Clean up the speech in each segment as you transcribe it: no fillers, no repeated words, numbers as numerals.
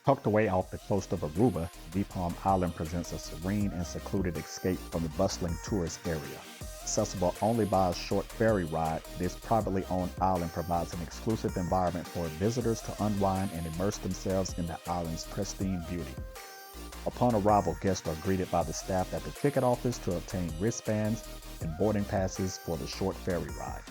Tucked away off the coast of Aruba, Deep Palm Island presents a serene and secluded escape from the bustling tourist area. Accessible only by a short ferry ride, this privately owned island provides an exclusive environment for visitors to unwind and immerse themselves in the island's pristine beauty. Upon arrival, guests are greeted by the staff at the ticket office to obtain wristbands and boarding passes for the short ferry ride.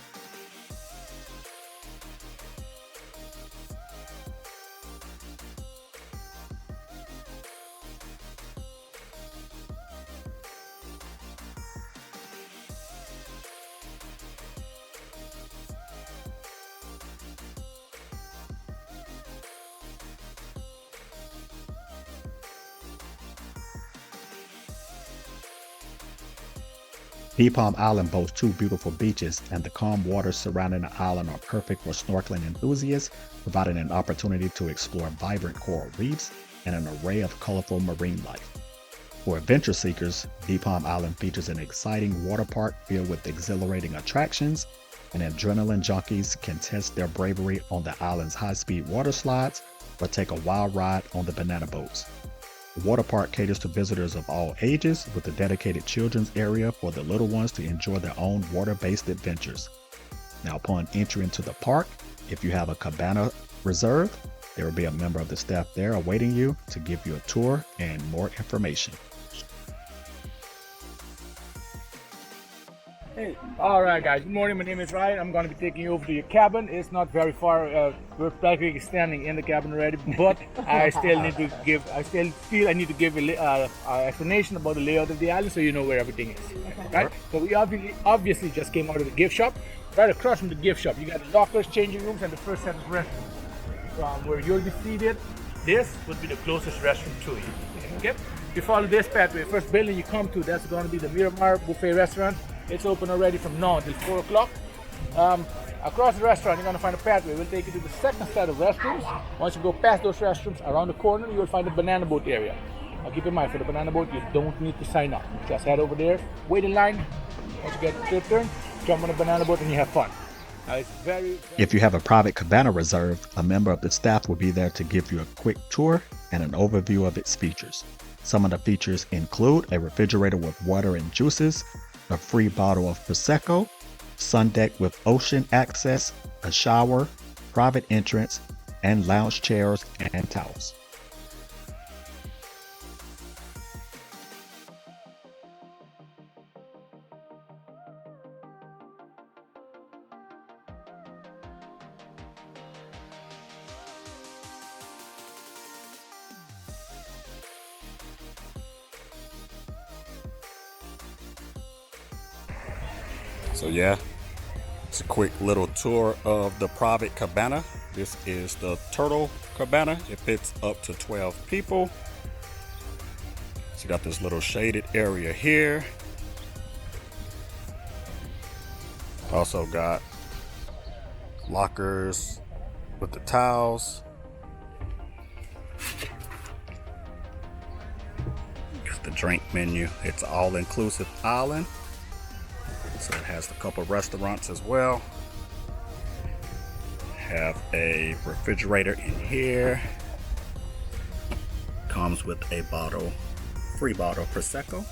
Deep Palm Island boasts two beautiful beaches, and the calm waters surrounding the island are perfect for snorkeling enthusiasts, providing an opportunity to explore vibrant coral reefs and an array of colorful marine life. For adventure seekers, Deep Palm Island features an exciting water park filled with exhilarating attractions, and adrenaline junkies can test their bravery on the island's high-speed water slides or take a wild ride on the banana boats. The water park caters to visitors of all ages, with a dedicated children's area for the little ones to enjoy their own water-based adventures. Now, upon entry into the park, if you have a cabana reserved, there will be a member of the staff there awaiting you to give you a tour and more information. Hey, all right, guys. Good morning. My name is Ryan. I'm going to be taking you over to your cabin. It's not very far. We're practically standing in the cabin already, but I still feel I need to give an explanation about the layout of the island, so you know where everything is. Okay. Right? So we obviously just came out of the gift shop. Right across from the gift shop, you got the lockers, changing rooms, and the first set of restrooms. From where you'll be seated, this would be the closest restroom to you. Okay. If you follow this pathway, first building you come to, that's going to be the Miramar Buffet Restaurant. It's open already from now until 4 o'clock. Across the restaurant, you're going to find a pathway. We'll take you to the second set of restrooms. Once you go past those restrooms, around the corner, you'll find the banana boat area. Now keep in mind, for the banana boat, you don't need to sign up. Just head over there, wait in line. Once you get to your turn, jump on the banana boat and you have fun. Now, it's very... If you have a private cabana reserved, a member of the staff will be there to give you a quick tour and an overview of its features. Some of the features include a refrigerator with water and juices, a free bottle of Prosecco, sun deck with ocean access, a shower, private entrance, and lounge chairs and towels. So yeah, it's a quick little tour of the private cabana. This is the Turtle Cabana. It fits up to 12 people. So you got this little shaded area here. Also got lockers with the towels. Got the drink menu. It's an all-inclusive island. So it has a couple of restaurants as well. Have a refrigerator in here. Comes with a free bottle of Prosecco.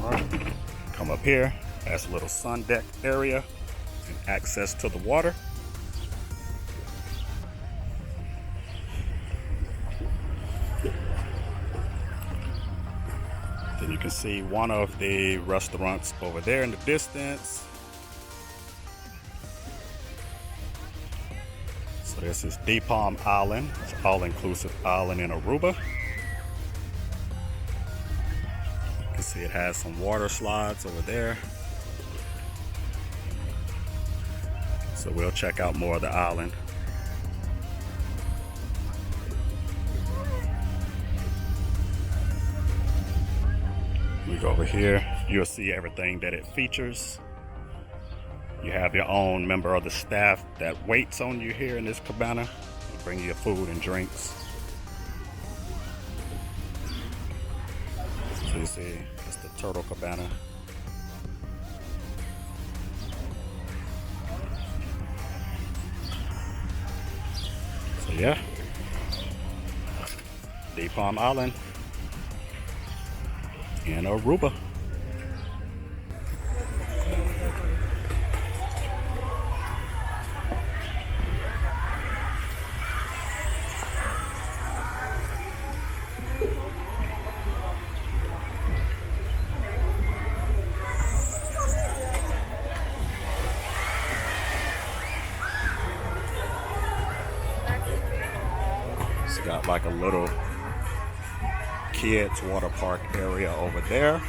All right. Come up here, has a little sun deck area and access to the water. Then you can see one of the restaurants over there in the distance. So this is Deep Palm Island. It's an all-inclusive island in Aruba. You can see it has some water slides over there. So we'll check out more of the island. We go over here, you'll see everything that it features. You have your own member of the staff that waits on you here in this cabana. They bring you your food and drinks. So you see, that's the Turtle Cabana. Yeah. Deep Palm Island in Aruba. It's got like a little kids water park area over there.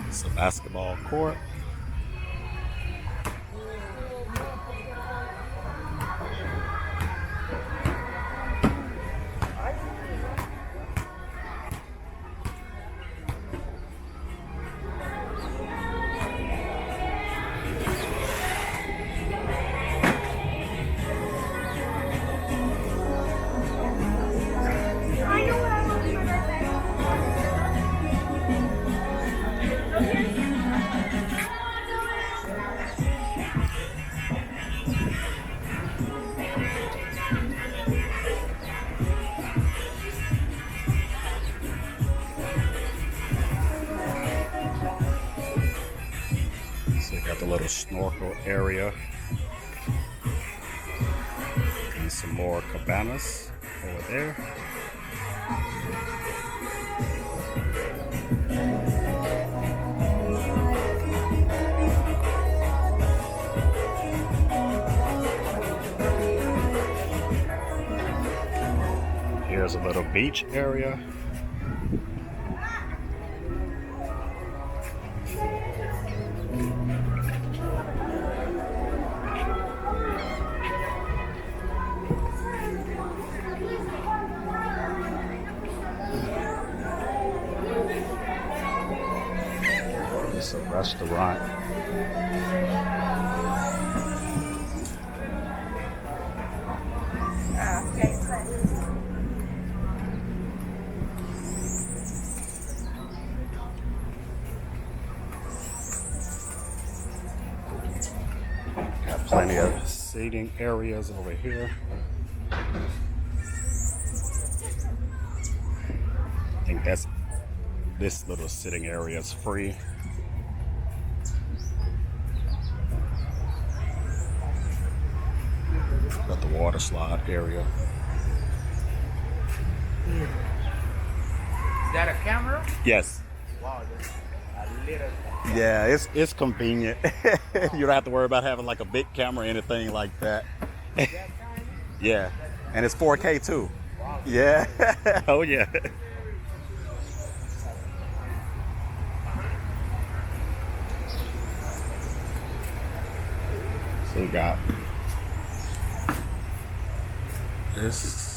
It's a basketball court. So you got the little snorkel area and some more cabanas over there. Here's a little beach area. It's a restaurant. Got plenty of seating areas over here. I think this little sitting area is free. Got the water slide area. Is that a camera? Yes. Wow, that's a little. Yeah, it's convenient. You don't have to worry about having like a big camera or anything like that. Yeah, and it's 4K too. Wow. Yeah. Oh yeah. So we got this.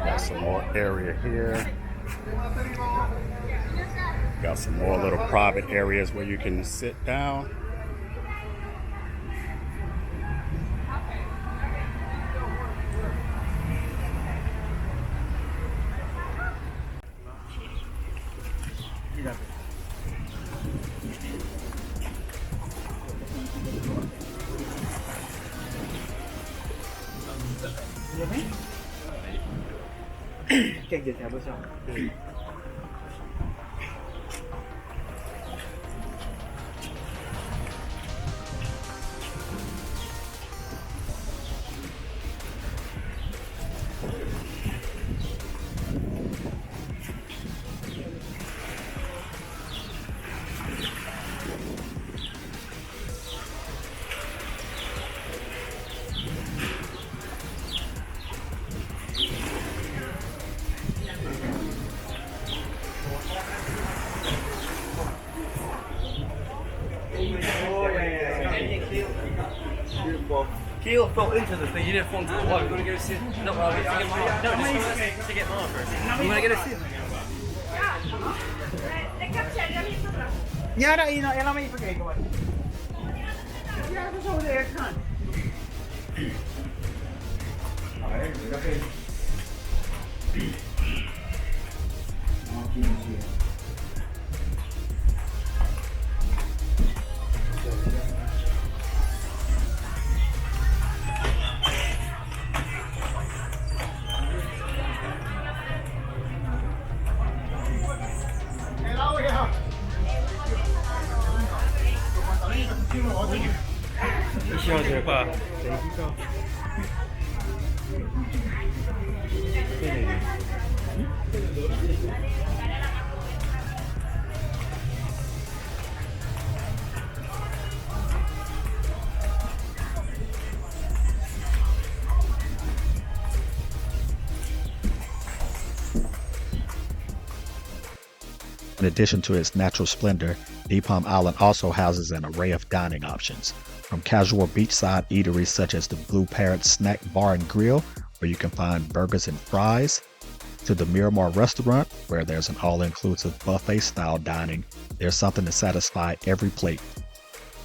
Got some more area here. Got some more little private areas where you can sit down. Beautiful. Keel fell into the thing, you didn't fall into the water. You want to go sit? No, well, to get more. No, just to get more first. You want to get a sit? Ja, laat me even kijken wat. Ja, dat is zo de eerste kant. In addition to its natural splendor, Deep Palm Island also houses an array of dining options, from casual beachside eateries such as the Blue Parrot Snack Bar and Grill, where you can find burgers and fries, to the Miramar Restaurant, where there's an all-inclusive buffet-style dining. There's something to satisfy every plate.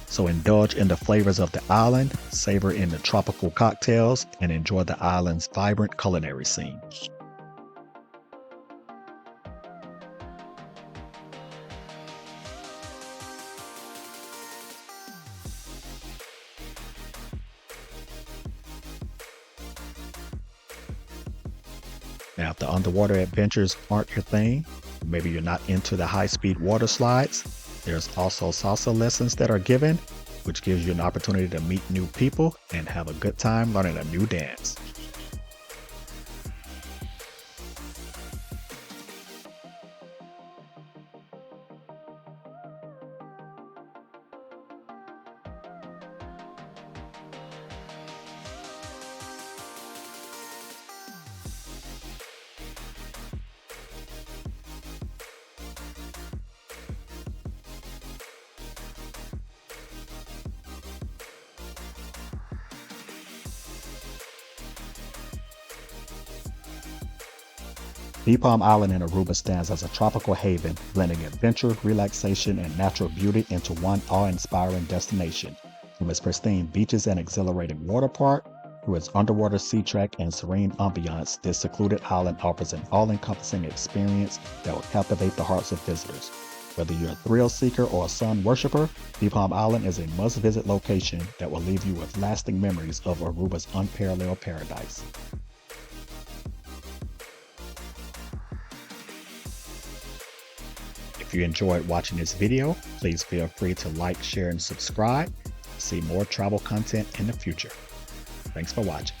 So indulge in the flavors of the island, savor in the tropical cocktails, and enjoy the island's vibrant culinary scene. Now, if the underwater adventures aren't your thing, maybe you're not into the high-speed water slides, there's also salsa lessons that are given, which gives you an opportunity to meet new people and have a good time learning a new dance. Deep Palm Island in Aruba stands as a tropical haven, blending adventure, relaxation, and natural beauty into one awe-inspiring destination. From its pristine beaches and exhilarating water park, to its underwater SeaTREK and serene ambiance, this secluded island offers an all-encompassing experience that will captivate the hearts of visitors. Whether you're a thrill seeker or a sun worshiper, Deep Palm Island is a must-visit location that will leave you with lasting memories of Aruba's unparalleled paradise. If you enjoyed watching this video, please feel free to like, share, and subscribe to see more travel content in the future. Thanks for watching.